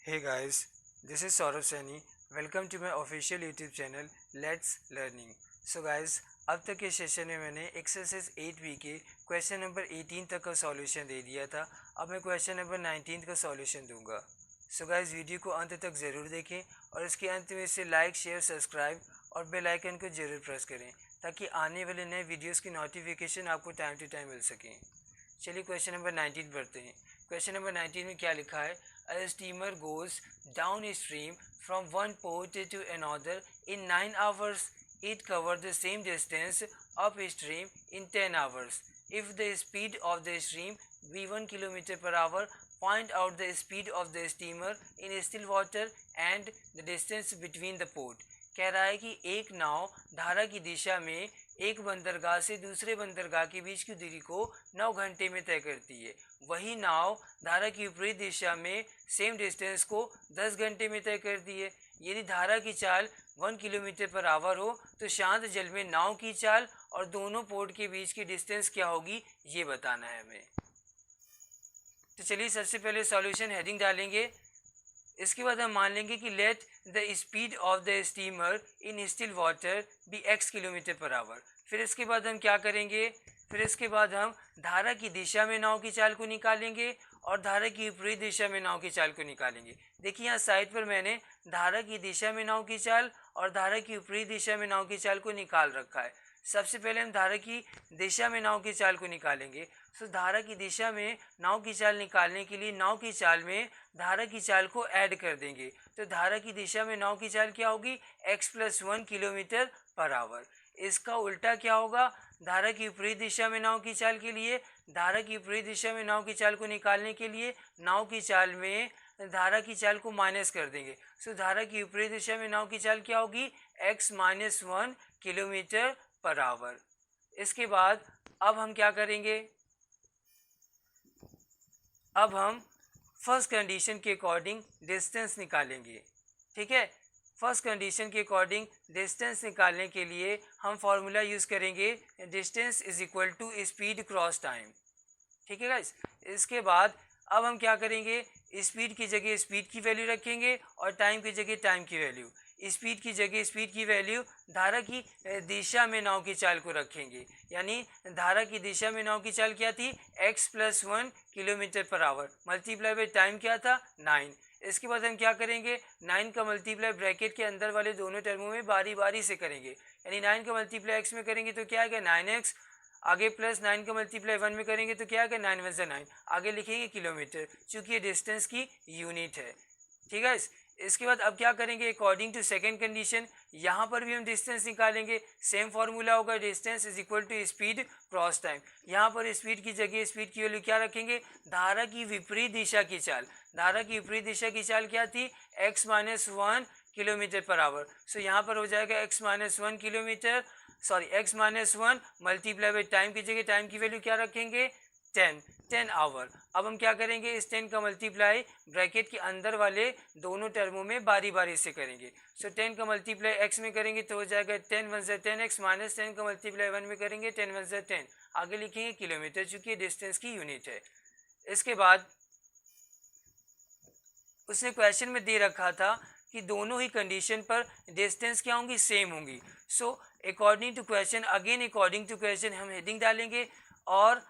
Hey guys, this is Saurav Saini. Welcome to my official YouTube channel Let's Learning. So guys, अब तक के session में मैंने exercise 8B के question number 18 तक का सॉल्यूशन दे दिया था। अब मैं क्वेश्चन नंबर 19 का सॉल्यूशन दूंगा। सो गाइस, वीडियो को अंत तक ज़रूर देखें और इसके अंत में इसे लाइक, शेयर, सब्सक्राइब और बेल आइकन को ज़रूर प्रेस करें ताकि आने वाले नए वीडियोस की नोटिफिकेशन आपको टाइम टू टाइम मिल सकें। चलिए क्वेश्चन नंबर 19 पढ़ते हैं। क्वेश्चन नंबर 19 में क्या लिखा है? A steamer goes downstream from one port to another in 9 hours. It covers the same distance upstream in 10 hours. If the speed of the stream be 1 km per hour, find out the speed of the steamer in still water and the distance between the port. कह रहा है कि एक नाव धारा की दिशा में एक बंदरगाह से दूसरे बंदरगाह के बीच की दूरी को 9 घंटे में तय करती है। वही नाव धारा की विपरीत दिशा में सेम डिस्टेंस को 10 घंटे में तय करती है। यदि धारा की चाल 1 किलोमीटर पर आवर हो तो शांत जल में नाव की चाल और दोनों पोर्ट के बीच की डिस्टेंस क्या होगी, ये बताना है हमें। तो चलिए सबसे पहले सॉल्यूशन हेडिंग डालेंगे। इसके बाद हम मान लेंगे कि let the speed of the steamer in still water be x kilometre per hour. फिर इसके बाद हम क्या करेंगे? फिर इसके बाद हम धारा की दिशा में नाव की चाल को निकालेंगे और धारा की विपरीत दिशा में नाव की चाल को निकालेंगे। देखिए यहाँ साइड पर मैंने धारा की दिशा में नाव की चाल और धारा की विपरीत दिशा में नाव की चाल को निकाल रखा है। सबसे पहले हम धारा की दिशा में नाव की चाल को निकालेंगे। तो धारा की दिशा में नाव की चाल निकालने के लिए नाव की चाल में धारा की चाल को ऐड कर देंगे। तो धारा की दिशा में नाव की चाल क्या होगी? x+1 kilometre per our. इसका उल्टा क्या होगा? धारा की विपरीत दिशा में नाव की चाल के लिए धारा की विपरीत दिशा में नाव की चाल को निकालने के लिए नाव की चाल में धारा की चाल को माइनस कर देंगे। सो धारा की विपरीत दिशा में नाव की चाल क्या होगी? x-1 kilometre per our. इसके बाद अब हम क्या करेंगे? अब हम फर्स्ट कंडीशन के अकॉर्डिंग डिस्टेंस निकालेंगे। ठीक है, फर्स्ट कंडीशन के अकॉर्डिंग डिस्टेंस निकालने के लिए हम फॉर्मूला यूज़ करेंगे distance is equal to speed cross time. ठीक है गाइस, इसके बाद अब हम क्या करेंगे? स्पीड की जगह स्पीड की वैल्यू रखेंगे और टाइम की जगह टाइम की वैल्यू। स्पीड की जगह स्पीड की वैल्यू धारा की दिशा में नाव की चाल को रखेंगे। यानी धारा की दिशा में नाव की चाल क्या थी? x+1 kilometre per our multiply by time क्या था? 9। इसके बाद हम क्या करेंगे? 9 का मल्टीप्लाई ब्रैकेट के अंदर वाले दोनों टर्मों में बारी बारी से करेंगे। यानी 9 का मल्टीप्लाई x में करेंगे तो क्या आएगा? 9x। आगे प्लस 9 का मल्टीप्लाई 1 में करेंगे तो क्या आएगा? 9 × 9। आगे लिखेंगे किलोमीटर, चूंकि ये डिस्टेंस की यूनिट है। ठीक है, इसके बाद अब क्या करेंगे? अकॉर्डिंग टू सेकंड कंडीशन यहाँ पर भी हम डिस्टेंस निकालेंगे। सेम फॉर्मूला होगा distance is equal to speed cross time. यहाँ पर स्पीड की जगह स्पीड की वैल्यू क्या रखेंगे? धारा की विपरीत दिशा की चाल। धारा की विपरीत दिशा की चाल क्या थी? x-1 kilometre per our. सो यहाँ पर हो जाएगा x-1 kilometre x-1 multiply by time की जगह टाइम की वैल्यू क्या रखेंगे? 10 आवर। अब हम क्या करेंगे? इस 10 का मल्टीप्लाई ब्रैकेट के अंदर वाले दोनों टर्मों में बारी बारी से करेंगे। सो 10 का मल्टीप्लाई x में करेंगे तो हो जाएगा 10 × 1 10x माइनस 10 का मल्टीप्लाई 1 में करेंगे 10 × 1 10। आगे लिखेंगे किलोमीटर, चूंकि डिस्टेंस की यूनिट है। इसके बाद उसने क्वेश्चन में दे रखा था कि दोनों ही कंडीशन पर डिस्टेंस क्या होंगी? सेम होंगी। So according to question, again according to question हम हेडिंग डालेंगे और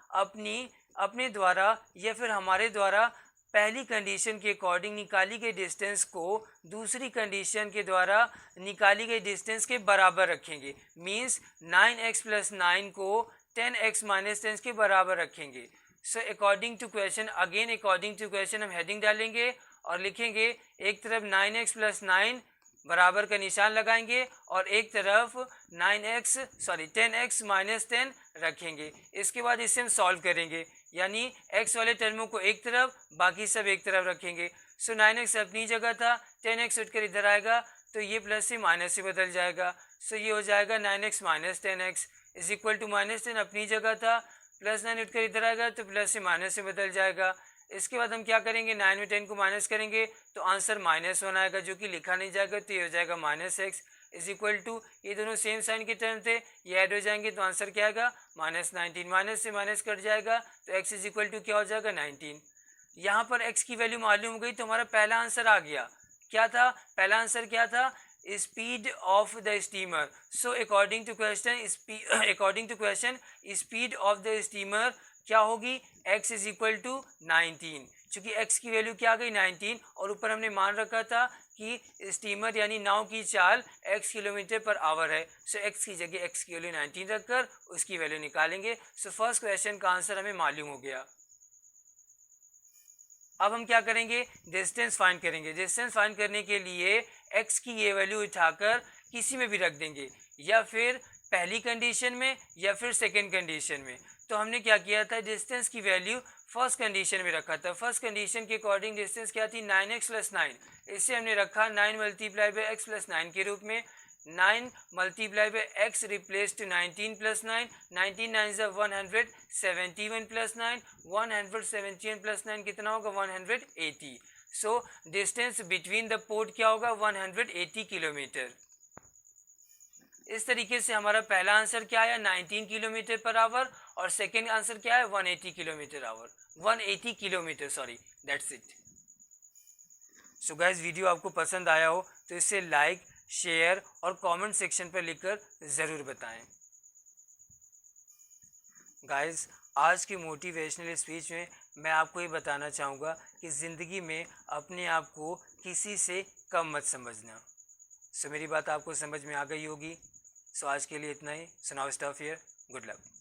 अपने द्वारा या फिर हमारे द्वारा पहली कंडीशन के अकॉर्डिंग निकाली गई डिस्टेंस को दूसरी कंडीशन के द्वारा निकाली गई डिस्टेंस के बराबर रखेंगे। मीन्स 9x+9 को 10x-10 के बराबर रखेंगे। So according to question, again according to question हम हेडिंग डालेंगे और लिखेंगे एक तरफ 9x+9 बराबर का निशान लगाएंगे और एक तरफ 10x-10 रखेंगे। इसके बाद इसे हम सॉल्व करेंगे, यानी x वाले टर्मों को एक तरफ, बाकी सब एक तरफ रखेंगे। सो 9x अपनी जगह था, 10x उठकर इधर आएगा तो ये प्लस से माइनस से बदल जाएगा। सो ये हो जाएगा 9x-10x इज इक्वल टू -10 अपनी जगह था, प्लस 9 उठकर इधर आएगा तो प्लस से माइनस से बदल जाएगा। इसके बाद हम क्या करेंगे? 9 में 10 को माइनस करेंगे तो आंसर -1 आएगा, जो कि लिखा नहीं जाएगा तो ये हो जाएगा -x इज इक्वल टू, ये दोनों सेम साइन के टर्म थे, ये ऐड हो जाएंगे तो आंसर क्या आएगा? -19। माइनस से माइनस कट जाएगा तो x इज इक्वल टू क्या हो जाएगा? 19। यहाँ पर x की वैल्यू मालूम हो गई तो हमारा पहला आंसर आ गया। क्या था पहला आंसर? क्या था? Speed of the steamer. So according to question speed of the steamer क्या होगी? x is equal to 19। चूंकि x की वैल्यू क्या आ गई? 19, और ऊपर हमने मान रखा था कि स्टीमर यानी नाव की चाल x किलोमीटर पर आवर है। सो x की जगह x की वैल्यू 19 रखकर उसकी वैल्यू निकालेंगे। सो फर्स्ट क्वेश्चन का आंसर हमें मालूम हो गया। अब हम क्या करेंगे? डिस्टेंस फाइंड करेंगे। डिस्टेंस फाइंड करने के लिए x की ये वैल्यू उठाकर किसी में भी रख देंगे, या फिर पहली कंडीशन में या फिर सेकेंड कंडीशन में। तो हमने क्या किया था? डिस्टेंस की वैल्यू फर्स्ट कंडीशन में रखा था। फर्स्ट कंडीशन के अकॉर्डिंग डिस्टेंस क्या थी? 9x + 9। इसे हमने रखा 9 × x + 9 के रूप में। 9 × x रिप्लेस टू 19 + 9। 19 9 171 + 9। 171 + 9 कितना होगा? 180। So distance between the port क्या होगा? 180 किलोमीटर। इस तरीके से हमारा पहला आंसर क्या आया? 19 किलोमीटर पर आवर, और सेकेंड आंसर क्या है? 180 kilometre our, 180 kilometre, sorry, that's it. So guys, video आपको पसंद आया हो तो इसे लाइक, शेयर और कमेंट सेक्शन पर लिखकर ज़रूर बताएं। गाइस, आज की मोटिवेशनल स्पीच में मैं आपको ये बताना चाहूँगा कि ज़िंदगी में अपने आप को किसी से कम मत समझना। सो मेरी बात आपको समझ में आ गई होगी। सो आज के लिए इतना ही। So now stop here. Good luck.